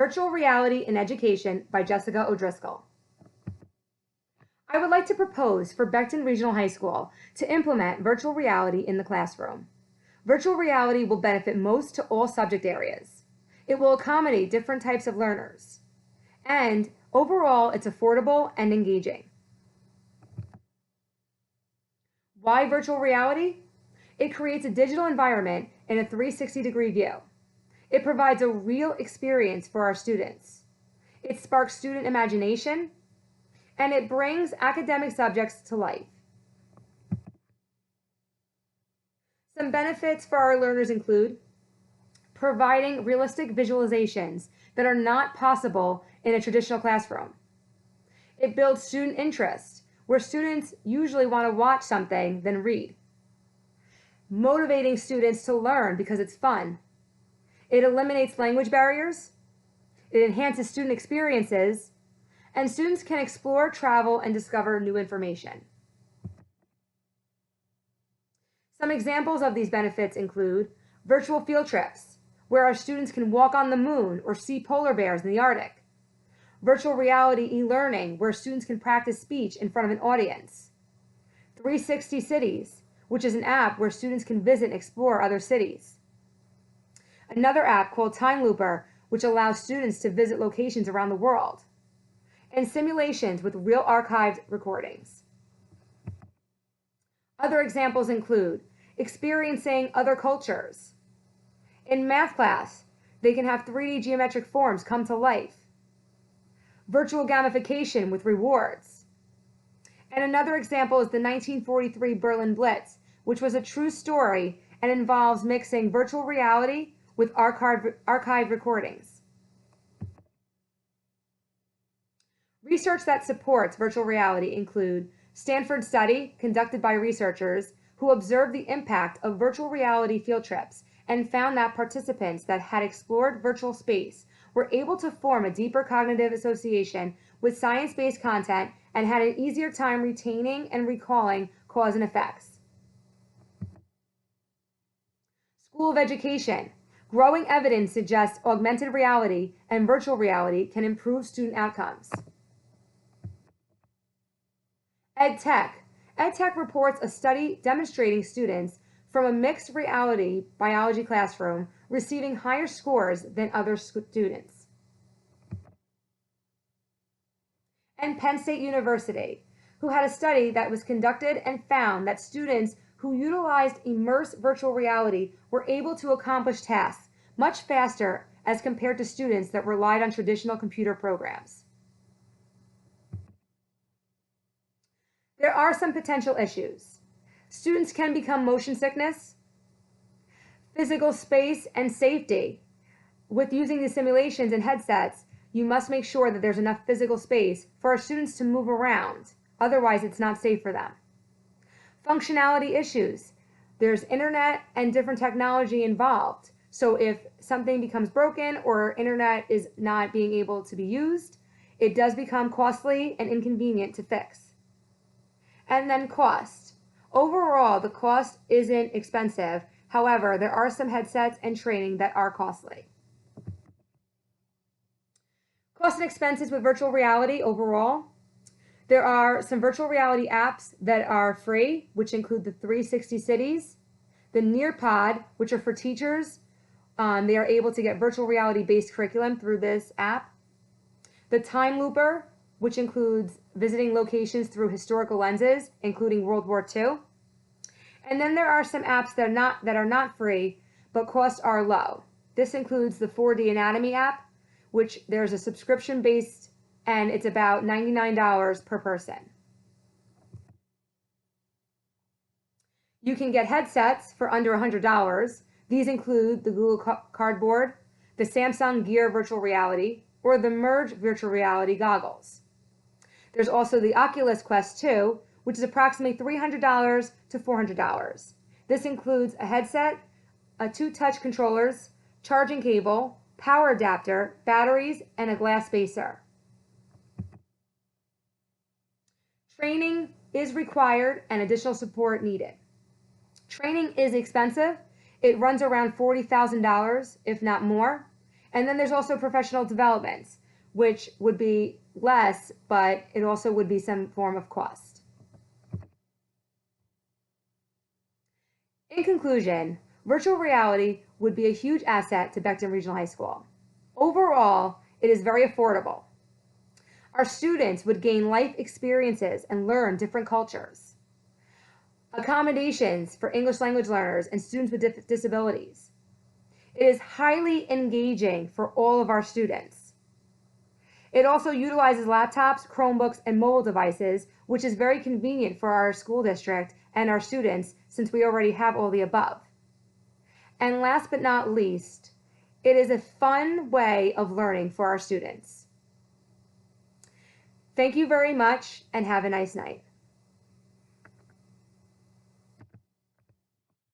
Virtual Reality in Education by Jessica O'Driscoll. I would like to propose for Beckton Regional High School to implement virtual reality in the classroom. Virtual reality will benefit most to all subject areas. It will accommodate different types of learners. And overall, it's affordable and engaging. Why virtual reality? It creates a digital environment in a 360-degree view. It provides a real experience for our students. It sparks student imagination, and it brings academic subjects to life. Some benefits for our learners include providing realistic visualizations that are not possible in a traditional classroom. It builds student interest, where students usually want to watch something than read. Motivating students to learn because it's fun. It eliminates language barriers. It enhances student experiences, and students can explore, travel, and discover new information. Some examples of these benefits include virtual field trips, where our students can walk on the moon or see polar bears in the Arctic. Virtual reality e-learning, where students can practice speech in front of an audience. 360 Cities, which is an app where students can visit and explore other cities. Another app called Time Looper, which allows students to visit locations around the world. And simulations with real archived recordings. Other examples include experiencing other cultures. In math class, they can have 3D geometric forms come to life. Virtual gamification with rewards. And another example is the 1943 Berlin Blitz, which was a true story and involves mixing virtual reality with archived recordings. Research that supports virtual reality include Stanford study conducted by researchers who observed the impact of virtual reality field trips and found that participants that had explored virtual space were able to form a deeper cognitive association with science-based content and had an easier time retaining and recalling cause and effects. School of Education. Growing evidence suggests augmented reality and virtual reality can improve student outcomes. EdTech. EdTech reports a study demonstrating students from a mixed reality biology classroom receiving higher scores than other students. And Penn State University, who had a study that was conducted and found that students who utilized immersive virtual reality were able to accomplish tasks much faster as compared to students that relied on traditional computer programs. There are some potential issues. Students can become motion sickness, physical space and safety. With using these simulations and headsets, you must make sure that there's enough physical space for our students to move around. Otherwise, it's not safe for them. Functionality issues. There's internet and different technology involved. So if something becomes broken or internet is not being able to be used, it does become costly and inconvenient to fix. And then cost. Overall, the cost isn't expensive. However, there are some headsets and training that are costly. Cost and expenses with virtual reality overall. There are some virtual reality apps that are free, which include the 360 Cities, the Nearpod, which are for teachers. They are able to get virtual reality-based curriculum through this app. The Time Looper, which includes visiting locations through historical lenses, including World War II. And then there are some apps that are not free, but costs are low. This includes the 4D Anatomy app, which there's a subscription-based, and it's about $99 per person. You can get headsets for under $100. These include the Google Cardboard, the Samsung Gear Virtual Reality, or the Merge Virtual Reality goggles. There's also the Oculus Quest 2, which is approximately $300 to $400. This includes a headset, 2 touch controllers, charging cable, power adapter, batteries, and a glass spacer. Training is required and additional support needed. Training is expensive. It runs around $40,000, if not more, And then there's also professional development, which would be less, but it also would be some form of cost. In conclusion, virtual reality would be a huge asset to Becton Regional High School. Overall, it is very affordable. Our students would gain life experiences and learn different cultures. Accommodations for English language learners and students with disabilities. It is highly engaging for all of our students. It also utilizes laptops, Chromebooks, and mobile devices, which is very convenient for our school district and our students since we already have all the above. And last but not least, it is a fun way of learning for our students. Thank you very much and have a nice night.